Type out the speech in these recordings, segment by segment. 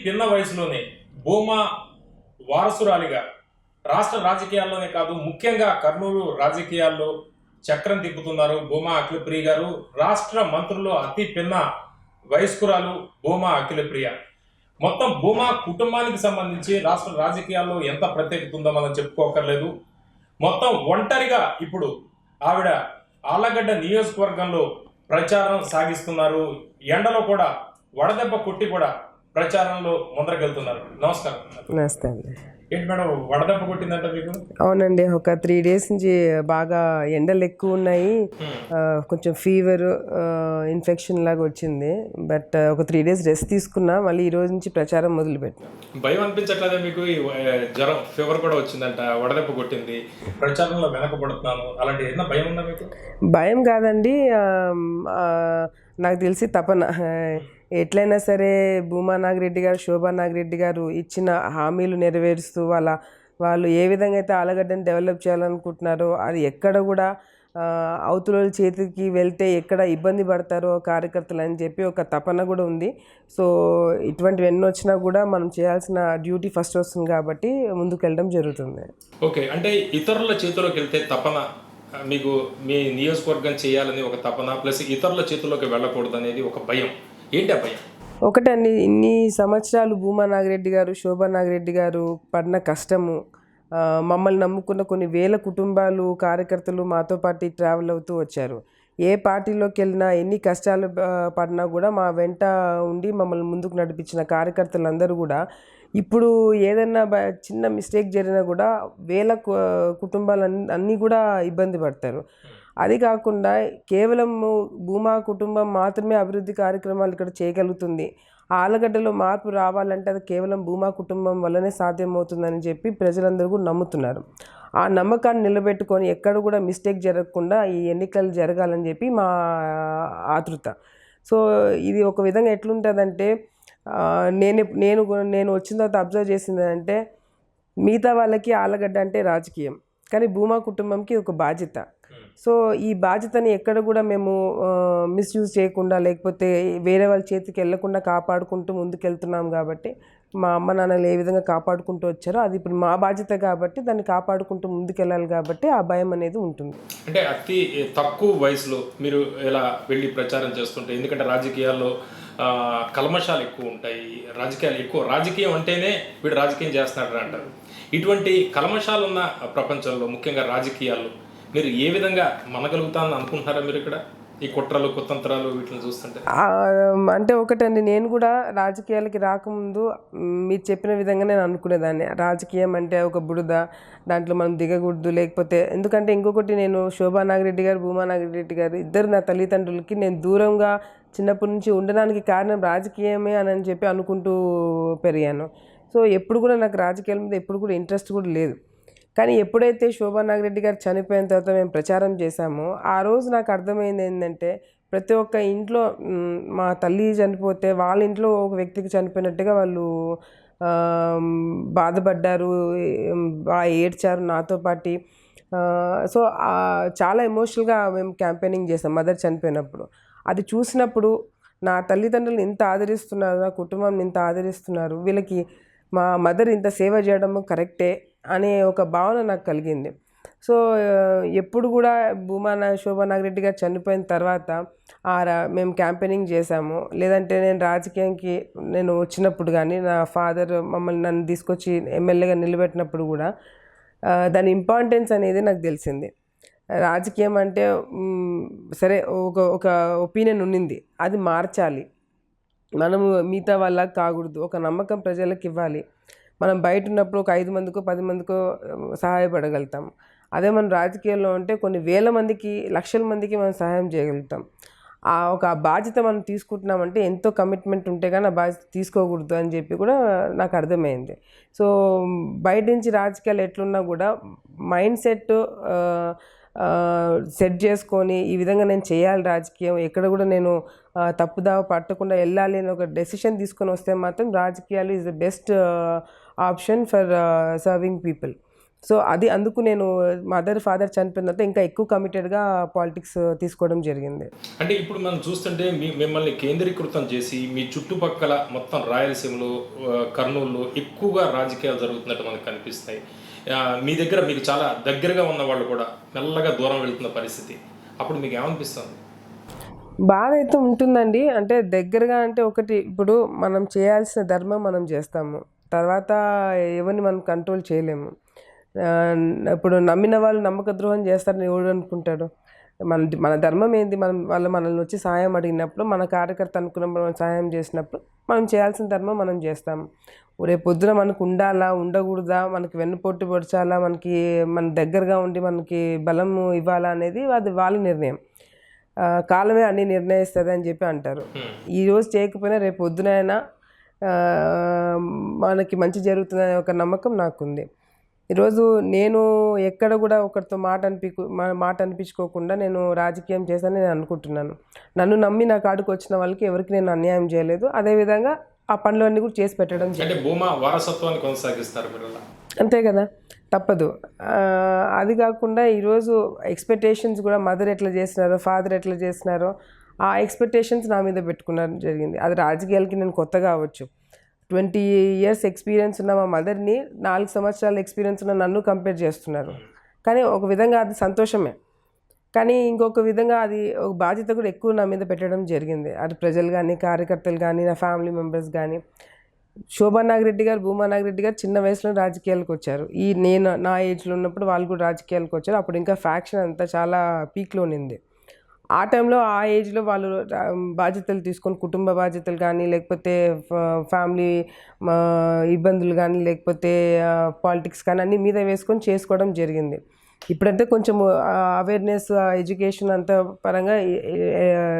పిన్న వయసులోనే భూమా వారసురాలిగా రాష్ట్ర రాజకీయాల్లోనే కాదు ముఖ్యంగా కర్నూలు రాజకీయాల్లో చక్రం తిప్పుతున్నారు భూమా అఖిలప్రియ గారు. రాష్ట్ర మంత్రుల్లో అతి పిన్న వయస్కురాలు భూమా అఖిలప్రియ. మొత్తం భూమా కుటుంబానికి సంబంధించి రాష్ట్ర రాజకీయాల్లో ఎంత ప్రత్యేకత ఉందో మనం చెప్పుకోకర్లేదు. మొత్తం ఒంటరిగా ఇప్పుడు ఆవిడ ఆళ్లగడ్డ నియోజకవర్గంలో ప్రచారం సాగిస్తున్నారు. ఎండలో కూడా వడదెబ్బ కొట్టి కూడా ప్రచారంలో ముందరకెళ్తున్నారు. నమస్కారం. నమస్తే అండి. ఏంటి మేడం వడదెబ్బ కొట్టిందంట మీకు? అవునండి, ఒక 3 days నుంచి బాగా ఎండలు ఎక్కువ ఉన్నాయి. కొంచెం ఫీవర్, ఇన్ఫెక్షన్ లాగా వచ్చింది. బట్ ఒక 3 days రెస్ట్ తీసుకున్నా. మళ్ళీ ఈ రోజు నుంచి ప్రచారం మొదలుపెట్టినా. భయం అనిపించట్లేదా మీకు? జ్వరం, ఫీవర్ కూడా వచ్చిందంట, వడదెబ్బ కొట్టింది, ప్రచారంలో వెనకబడుతున్నాను, అలాంటి ఏదైనా భయం ఉందా మీకు? భయం కాదండి, నాకు తెలిసి తపన. ఎట్లయినా సరే భూమా నాగిరెడ్డి గారు, శోభా నాగిరెడ్డి గారు ఇచ్చిన హామీలు నెరవేరుస్తూ వాళ్ళు ఏ విధంగా అయితే ఆలగడ్డని డెవలప్ చేయాలనుకుంటున్నారో అది ఎక్కడ కూడా అవతల చేతికి వెళ్తే ఎక్కడ ఇబ్బంది పడతారో కార్యకర్తలు అని చెప్పి ఒక తపన కూడా ఉంది. సో ఇటువంటివి ఎన్ని వచ్చినా కూడా మనం చేయాల్సిన డ్యూటీ ఫస్ట్ వస్తుంది కాబట్టి ముందుకు వెళ్ళడం జరుగుతుంది. ఓకే, అంటే ఇతరుల చేతిలోకి వెళ్తే తపన మీకు, మీ నియోజకవర్గం చేయాలని ఒక తపన, ప్లస్ ఇతరుల చేతుల్లోకి వెళ్ళకూడదు అనేది ఒక భయం. ఏంటి ఆ భయం? ఒకటండి, ఇన్ని సంవత్సరాలు భూమా నాగిరెడ్డి గారు, శోభా నాగిరెడ్డి గారు పడిన కష్టము, మమ్మల్ని నమ్ముకున్న కొన్ని వేల కుటుంబాలు, కార్యకర్తలు మాతో పాటు ట్రావెల్ అవుతూ వచ్చారు. ఏ పార్టీలోకి వెళ్ళినా ఎన్ని కష్టాలు పడినా కూడా మా వెంట ఉండి మమ్మల్ని ముందుకు నడిపించిన కార్యకర్తలందరూ కూడా ఇప్పుడు ఏదైనా చిన్న మిస్టేక్ జరిగినా కూడా వేల కుటుంబాలు అన్నీ కూడా ఇబ్బంది పడతారు. అది కాకుండా కేవలం భూమా కుటుంబం మాత్రమే అభివృద్ధి కార్యక్రమాలు ఇక్కడ చేయగలుగుతుంది. ఆలగడ్డలో మార్పు రావాలంటే అది కేవలం భూమా కుటుంబం వల్లనే సాధ్యమవుతుందని చెప్పి ప్రజలందరూ కూడా నమ్ముతున్నారు. ఆ నమ్మకాన్ని నిలబెట్టుకొని ఎక్కడ కూడా మిస్టేక్ జరగకుండా ఈ ఎన్నికలు జరగాలని చెప్పి మా ఆతృత. సో ఇది ఒక విధంగా ఎట్లుంటుందంటే, నేను వచ్చిన తర్వాత అబ్జర్వ్ చేసింది అంటే, మిగతా వాళ్ళకి ఆలగడ్డ అంటే రాజకీయం, కానీ భూమా కుటుంబంకి ఒక బాధ్యత. సో ఈ బాధ్యతని ఎక్కడ కూడా మేము మిస్యూజ్ చేయకుండా, లేకపోతే వేరే వాళ్ళ చేతికి వెళ్ళకుండా కాపాడుకుంటూ ముందుకెళ్తున్నాం. కాబట్టి మా అమ్మ నాన్నలు ఏ విధంగా కాపాడుకుంటూ వచ్చారో అది ఇప్పుడు మా బాధ్యత కాబట్టి దాన్ని కాపాడుకుంటూ ముందుకెళ్ళాలి. కాబట్టి ఆ భయం అనేది ఉంటుంది. అంటే అతి తక్కువ వయసులో మీరు ఇలా వెళ్ళి ప్రచారం చేస్తుంటే, ఎందుకంటే రాజకీయాల్లో కల్మషాలు ఎక్కువ ఉంటాయి, రాజకీయాలు ఎక్కువ, రాజకీయం అంటేనే వీడు రాజకీయం చేస్తున్నాడు అంటారు. ఇటువంటి కల్మషాలు ఉన్న ప్రపంచంలో ముఖ్యంగా రాజకీయాల్లో మీరు ఏ విధంగా మనగలుగుతానని అనుకుంటున్నారా మీరు ఇక్కడ ఈ కుట్రలు కుతంత్రాలు వీటిని చూస్తుంటే? అంటే ఒకటండి, నేను కూడా రాజకీయాలకి రాకముందు మీరు చెప్పిన విధంగా నేను అనుకునేదాన్ని. రాజకీయం అంటే ఒక బురద, దాంట్లో మనం దిగకూడదు. లేకపోతే ఎందుకంటే ఇంకొకటి, నేను శోభా నాగిరెడ్డి గారు, భూమా నాగిరెడ్డి గారు ఇద్దరు నా తల్లిదండ్రులకి నేను దూరంగా చిన్నప్పటి నుంచి ఉండడానికి కారణం రాజకీయమే అని చెప్పి అనుకుంటూ పెరిగాను. సో ఎప్పుడు కూడా నాకు రాజకీయాల మీద ఎప్పుడు కూడా ఇంట్రెస్ట్ కూడా లేదు. కానీ ఎప్పుడైతే శోభా నాగిరెడ్డి గారు చనిపోయిన తర్వాత మేము ప్రచారం చేశామో ఆ రోజు నాకు అర్థమైంది ఏంటంటే, ప్రతి ఒక్క ఇంట్లో మా తల్లి చనిపోతే వాళ్ళ ఇంట్లో ఒక వ్యక్తికి చనిపోయినట్టుగా వాళ్ళు బాధపడ్డారు, ఏడ్చారు నాతో పాటు. సో చాలా ఎమోషనల్గా మేము క్యాంపెయినింగ్ చేసాం మదర్ చనిపోయినప్పుడు. అది చూసినప్పుడు నా తల్లిదండ్రులు ఇంత ఆదరిస్తున్నారు, నా కుటుంబాన్ని ఇంత ఆదరిస్తున్నారు, వీళ్ళకి మా మదర్ ఇంత సేవ చేయడం కరెక్టే అనే ఒక భావన నాకు కలిగింది. సో ఎప్పుడు కూడా శోభా నాగిరెడ్డి గారు చనిపోయిన తర్వాత మేము క్యాంపెయినింగ్ చేశాము. లేదంటే నేను రాజకీయానికి నేను వచ్చినప్పుడు కానీ, నా ఫాదర్ నన్ను తీసుకొచ్చి ఎమ్మెల్యేగా నిలబెట్టినప్పుడు కూడా దాని ఇంపార్టెన్స్ అనేది నాకు తెలిసింది. రాజకీయం అంటే సరే ఒక ఒపీనియన్ ఉన్నింది, అది మార్చాలి. మనము మిగతా వాళ్ళకి కాకూడదు, ఒక నమ్మకం ప్రజలకు ఇవ్వాలి. మనం బయట ఉన్నప్పుడు ఒక 5 మందికో 10 మందికో సహాయపడగలుగుతాం. అదే మనం రాజకీయాల్లో ఉంటే కొన్ని వేల మందికి, లక్షల మందికి మనం సహాయం చేయగలుగుతాం. ఒక బాధ్యత మనం తీసుకుంటున్నామంటే ఎంతో కమిట్మెంట్ ఉంటే కానీ ఆ బాధ్యత తీసుకోకూడదు అని చెప్పి కూడా నాకు అర్థమైంది. సో బయట నుంచి రాజకీయాలు ఎట్లున్నా కూడా మైండ్ సెట్ చేసుకొని ఈ విధంగా నేను చేయాలి రాజకీయం, ఎక్కడ కూడా నేను తప్పుదావ పట్టకుండా వెళ్ళాలి అని ఒక డెసిషన్ తీసుకొని వస్తే మాత్రం రాజకీయాలు is the best option for serving people. So అది అందుకు నేను మదర్ ఫాదర్ చనిపోయిన తర్వాత ఇంకా ఎక్కువ కమిటెడ్గా పాలిటిక్స్ తీసుకోవడం జరిగింది. అంటే ఇప్పుడు మనం చూస్తుంటే మిమ్మల్ని కేంద్రీకృతం చేసి మీ చుట్టుపక్కల మొత్తం రాయలసీమలో కర్నూలులో ఎక్కువగా రాజకీయాలు జరుగుతున్నట్టు మనకు కనిపిస్తాయి. మీ దగ్గర మీకు చాలా దగ్గరగా ఉన్న వాళ్ళు కూడా మెల్లగా దూరం వెళ్తున్న పరిస్థితి, అప్పుడు మీకు ఏమనిపిస్తుంది? బాధ అయితే ఉంటుందండి. అంటే దగ్గరగా అంటే ఒకటి, ఇప్పుడు మనం చేయాల్సిన ధర్మం మనం చేస్తాము, తర్వాత ఎవరిని మనం కంట్రోల్ చేయలేము. ఇప్పుడు నమ్మిన వాళ్ళు నమ్మక ద్రోహం చేస్తారని ఎవడు అనుకుంటాడు? మన ధర్మం ఏంది? వాళ్ళు మనల్ని వచ్చి సహాయం అడిగినప్పుడు, మన కార్యకర్త అనుకున్నప్పుడు మనం సహాయం చేసినప్పుడు మనం చేయాల్సిన ధర్మం మనం చేస్తాము. రేపు పొద్దున మనకు ఉండాలా ఉండకూడదా, మనకి వెన్నుపోటు పొడిచాలా, మన దగ్గరగా ఉండి మనకి బలం ఇవ్వాలా అనేది అది వాళ్ళ నిర్ణయం. కాలమే అన్నీ నిర్ణయిస్తుంది అని చెప్పి అంటారు. ఈరోజు చేయకపోయినా రేపు పొద్దునైనా మనకి మంచి జరుగుతుందనే ఒక నమ్మకం నాకుంది. ఈరోజు నేను ఎక్కడ కూడా ఒకరితో మాట అనిపించుకోకుండా నేను రాజకీయం చేశానని నేను అనుకుంటున్నాను. నన్ను నమ్మి నా కాడికి వచ్చిన వాళ్ళకి ఎవరికి నేను అన్యాయం చేయలేదు. అదేవిధంగా ఆ పనులన్నీ కూడా చేసి పెట్టడం. అంటే భూమా వారసత్వాన్ని కొనసాగిస్తారు మీరు? అంతే కదా, తప్పదు. అది కాకుండా ఈరోజు ఎక్స్పెక్టేషన్స్ కూడా మదర్ ఎట్లా చేసినారో, ఫాదర్ ఎట్లా చేసినారో ఆ ఎక్స్పెక్టేషన్స్ నా మీద పెట్టుకున్నారు జరిగింది. అది రాజకీయాలకి నేను కొత్తగా అవ్వచ్చు. 20 years ఎక్స్పీరియన్స్ ఉన్న మా మదర్ని 4 సంవత్సరాల ఎక్స్పీరియన్స్ ఉన్న నన్ను కంపేర్ చేస్తున్నారు. కానీ ఒక విధంగా అది సంతోషమే, కానీ ఇంకొక విధంగా అది ఒక బాధ్యత కూడా ఎక్కువ నా మీద పెట్టడం జరిగింది. అది ప్రజలు కానీ, కార్యకర్తలు కానీ, నా ఫ్యామిలీ మెంబర్స్ కానీ. శోభా నాగిరెడ్డి గారు, భూమా నాగిరెడ్డి గారు చిన్న వయసులో రాజకీయాలకు వచ్చారు. నేను నా ఏజ్లో ఉన్నప్పుడు వాళ్ళు కూడా రాజకీయాలకు వచ్చారు. అప్పుడు ఇంకా ఫ్యాక్షన్ అంతా చాలా పీక్లో ఉంది. ఆ టైంలో ఆ ఏజ్లో వాళ్ళు బాధ్యతలు తీసుకొని, కుటుంబ బాధ్యతలు కానీ, లేకపోతే ఫ్యామిలీ ఇబ్బందులు కానీ, లేకపోతే పాలిటిక్స్ కానీ అన్నీ మీద వేసుకొని చేసుకోవడం జరిగింది. ఇప్పుడంటే కొంచెం అవేర్నెస్, ఎడ్యుకేషన్ అంత పరంగా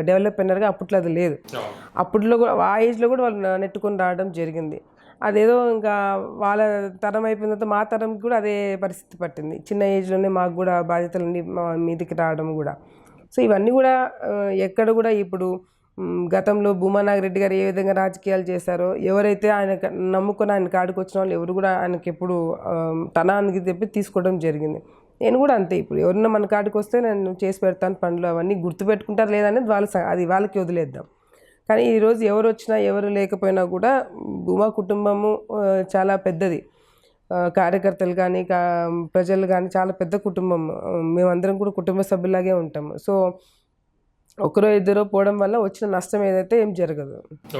డెవలప్ అయినారుగా, అప్పట్లో అది లేదు. అప్పట్లో కూడా ఆ ఏజ్లో కూడా వాళ్ళు నెట్టుకొని రావడం జరిగింది. అదేదో ఇంకా వాళ్ళ తరం అయిపోయిన తర్వాత మా తరంకి కూడా అదే పరిస్థితి పట్టింది. చిన్న ఏజ్లోనే మాకు కూడా బాధ్యతలన్నీ మా మీదకి రావడం కూడా. సో ఇవన్నీ కూడా ఎక్కడ కూడా ఇప్పుడు గతంలో భూమా నాగిరెడ్డి గారు ఏ విధంగా రాజకీయాలు చేశారో, ఎవరైతే ఆయన నమ్ముకొని ఆయన కాడికి వచ్చిన వాళ్ళు ఎవరు కూడా ఆయనకి ఎప్పుడు తనానికి చెప్పి తీసుకోవడం జరిగింది. నేను కూడా అంతే. ఇప్పుడు ఎవరన్నా మన కాడికి వస్తే నేను చేసి పెడతాను పనులు, అవన్నీ గుర్తుపెట్టుకుంటారు లేదనేది అది వాళ్ళకి వదిలేద్దాం. కానీ ఈరోజు ఎవరు వచ్చినా ఎవరు లేకపోయినా కూడా భూమా కుటుంబము చాలా పెద్దది. కార్యకర్తలు కానీ, ప్రజలు కానీ చాలా పెద్ద కుటుంబం. మేమందరం కూడా కుటుంబ సభ్యులాగే ఉంటాము. సో ఒకరో ఇద్దరో పోవడం వల్ల వచ్చిన నష్టం ఏదైతే ఏం జరగదు.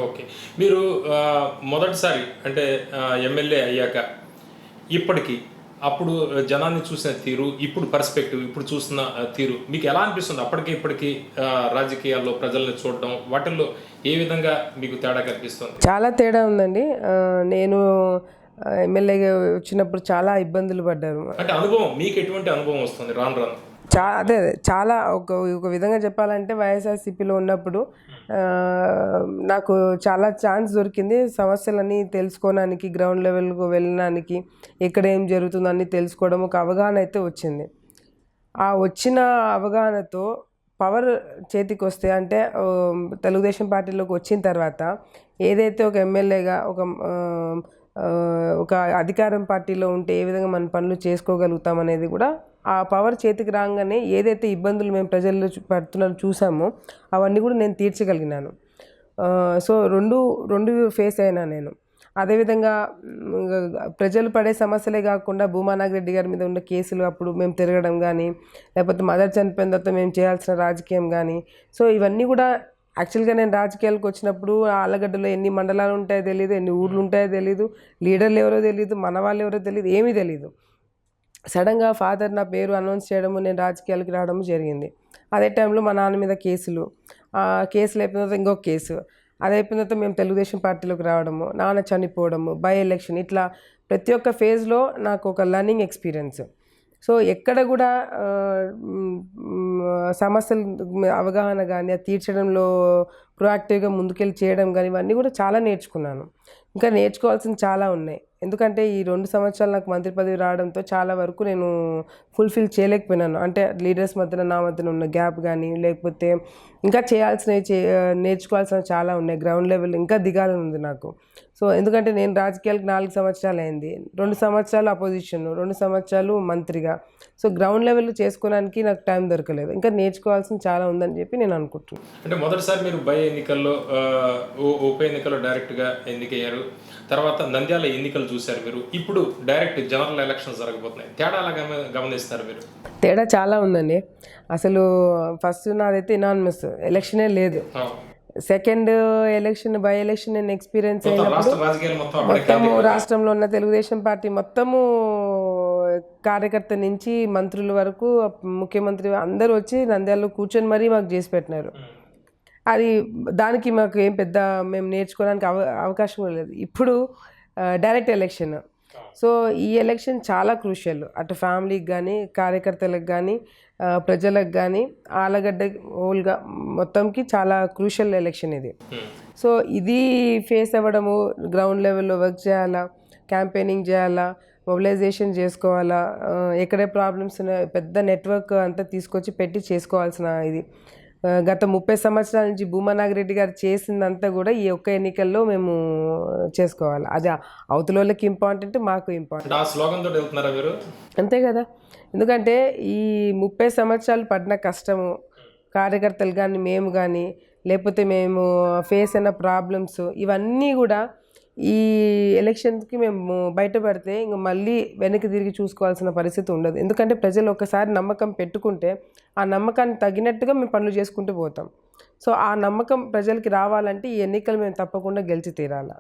ఓకే, మీరు మొదటిసారి అంటే ఎమ్మెల్యే అయ్యాక ఇప్పటికీ అప్పుడు జనాన్ని చూసిన తీరు, ఇప్పుడు పర్స్పెక్టివ్, ఇప్పుడు చూసిన తీరు మీకు ఎలా అనిపిస్తుంది? అప్పటికి ఇప్పటికీ రాజకీయాల్లో ప్రజల్ని చూడడం, వాటిల్లో ఏ విధంగా మీకు తేడా కనిపిస్తుంది? చాలా తేడా ఉందండి. నేను ఎమ్మెల్యేగా వచ్చినప్పుడు చాలా ఇబ్బందులు పడ్డారు. అంటే అనుభవం మీకు ఎటువంటి అనుభవం వస్తుంది రాను రాను? అదే చాలా ఒక విధంగా చెప్పాలంటే వైఎస్ఆర్సీపీలో ఉన్నప్పుడు నాకు చాలా ఛాన్స్ దొరికింది సమస్యలన్నీ తెలుసుకోవడానికి, గ్రౌండ్ లెవెల్కు వెళ్ళడానికి, ఎక్కడ ఏం జరుగుతుందని తెలుసుకోవడం, ఒక అవగాహన అయితే వచ్చింది. ఆ వచ్చిన అవగాహనతో పవర్ చేతికి వస్తే, అంటే తెలుగుదేశం పార్టీలోకి వచ్చిన తర్వాత ఏదైతే ఒక ఎమ్మెల్యేగా ఒక అధికారం పార్టీలో ఉంటే ఏ విధంగా మన పనులు చేసుకోగలుగుతాం అనేది కూడా ఆ పవర్ చేతికి రాగానే ఏదైతే ఇబ్బందులు మేము ప్రజల్లో పడుతున్నారో చూసామో అవన్నీ కూడా నేను తీర్చగలిగినాను. సో రెండు ఫేస్ అయినా నేను. అదేవిధంగా ప్రజలు పడే సమస్యలే కాకుండా భూమా నాగిరెడ్డి గారి మీద ఉన్న కేసులు అప్పుడు మేము తిరగడం కానీ, లేకపోతే మదర్ చనిపోయిన తర్వాత మేము చేయాల్సిన రాజకీయం కానీ, సో ఇవన్నీ కూడా యాక్చువల్గా నేను రాజకీయాలకు వచ్చినప్పుడు ఆలగడ్డలో ఎన్ని మండలాలు ఉంటాయో తెలియదు, ఎన్ని ఊర్లు ఉంటాయో తెలియదు, లీడర్లు ఎవరో తెలియదు, మన వాళ్ళు ఎవరో తెలియదు, ఏమీ తెలియదు. సడన్గా ఫాదర్ నా పేరు అనౌన్స్ చేయడము, నేను రాజకీయాలకు రావడము జరిగింది. అదే టైంలో మా నాన్న మీద కేసులు అయిపోయిన తర్వాత ఇంకొక కేసు, అది అయిపోయిన తర్వాత మేము తెలుగుదేశం పార్టీలోకి రావడము, నాన్న చనిపోవడము, బై ఎలక్షన్, ఇట్లా ప్రతి ఒక్క ఫేజ్లో నాకు ఒక లర్నింగ్ ఎక్స్పీరియన్స్. సో ఎక్కడ కూడా సమస్యలు అవగాహన కానీ, అది తీర్చడంలో ప్రొయాక్టివ్గా ముందుకెళ్ళి చేయడం కానీ, ఇవన్నీ కూడా చాలా నేర్చుకున్నాను. ఇంకా నేర్చుకోవాల్సింది చాలా ఉన్నాయి. ఎందుకంటే ఈ 2 సంవత్సరాలు నాకు మంత్రి పదవి రావడంతో చాలా వరకు నేను ఫుల్ఫిల్ చేయలేకపోయినాను. అంటే లీడర్స్ మధ్యన నా మధ్యన ఉన్న గ్యాప్ కానీ, లేకపోతే ఇంకా నేర్చుకోవాల్సినవి చాలా ఉన్నాయి. గ్రౌండ్ లెవెల్ ఇంకా దిగాలని ఉంది నాకు. సో ఎందుకంటే నేను రాజకీయాలకు 4 సంవత్సరాలు అయింది, 2 సంవత్సరాలు అపోజిషన్, 2 సంవత్సరాలు మంత్రిగా. సో గ్రౌండ్ లెవెల్ చేసుకోవడానికి నాకు టైం దొరకలేదు, ఇంకా నేర్చుకోవాల్సింది చాలా ఉందని చెప్పి నేను అనుకుంటున్నాను. అంటే మొదటిసారి మీరు బై ఎన్నికల్లో ఉప ఎన్నికల్లో డైరెక్ట్గా ఎన్నికయ్యారు, తర్వాత నంద్యాల ఎన్నికలు చూశారు మీరు, ఇప్పుడు డైరెక్ట్ జనరల్ ఎలక్షన్స్ జరగబోతున్నాయి. తేడా అలా గమనిస్తారు మీరు? తేడా చాలా ఉందండి. అసలు ఫస్ట్ నాదైతే ఇనానిమస్ ఎలక్షనే లేదు. సెకండ్ ఎలక్షన్, బై ఎలక్షన్ నేను ఎక్స్పీరియన్స్ అయినప్పుడు రాష్ట్ర రాజకీయాలు మొత్తము రాష్ట్రంలో ఉన్న తెలుగుదేశం పార్టీ మొత్తము కార్యకర్త నుంచి మంత్రుల వరకు ముఖ్యమంత్రి అందరూ వచ్చి నంద్యాలలో కూర్చొని మరీ మాకు చేసి పెట్టినారు. అది దానికి మాకు ఏం పెద్ద మేము నేర్చుకోవడానికి అవకాశం కూడా లేదు. ఇప్పుడు డైరెక్ట్ ఎలక్షన్. సో ఈ ఎలక్షన్ చాలా క్రూషియల్, అటు ఫ్యామిలీకి కానీ, కార్యకర్తలకు కానీ, ప్రజలకు కానీ, ఆలగడ్డ హోల్గా మొత్తంకి చాలా క్రూషియల్ ఎలక్షన్ ఇది. సో ఇది ఫేస్ అవ్వడము, గ్రౌండ్ లెవెల్లో వర్క్ చేయాలా, క్యాంపెయినింగ్ చేయాలా, మొబిలైజేషన్ చేసుకోవాలా, ఎక్కడే ప్రాబ్లమ్స్ ఉన్నాయో పెద్ద నెట్వర్క్ అంతా తీసుకొచ్చి పెట్టి చేసుకోవాల్సిన ఇది. గత 30 సంవత్సరాల నుంచి భూమా నాగిరెడ్డి గారు చేసిందంతా కూడా ఈ ఒక్క ఎన్నికల్లో మేము చేసుకోవాలి. అది అవతల వాళ్ళకి ఇంపార్టెంట్, మాకు ఇంపార్టెంట్. ఆ స్లోగన్ తోటి వెళ్తున్నారా మీరు? అంతే కదా, ఎందుకంటే ఈ 30 సంవత్సరాలు పడిన కష్టము, కార్యకర్తలు కానీ, మేము కానీ, లేకపోతే మేము ఫేస్ అయిన ప్రాబ్లమ్స్, ఇవన్నీ కూడా ఈ ఎలక్షన్కి మేము బయటపడితే ఇంక మళ్ళీ వెనక్కి తిరిగి చూసుకోవాల్సిన పరిస్థితి ఉండదు. ఎందుకంటే ప్రజలు ఒకసారి నమ్మకం పెట్టుకుంటే ఆ నమ్మకాన్ని తగినట్టుగా మేము పనులు చేసుకుంటూ పోతాం. సో ఆ నమ్మకం ప్రజలకి రావాలంటే ఈ ఎన్నికలు మేము తప్పకుండా గెలిచి తీరాలి.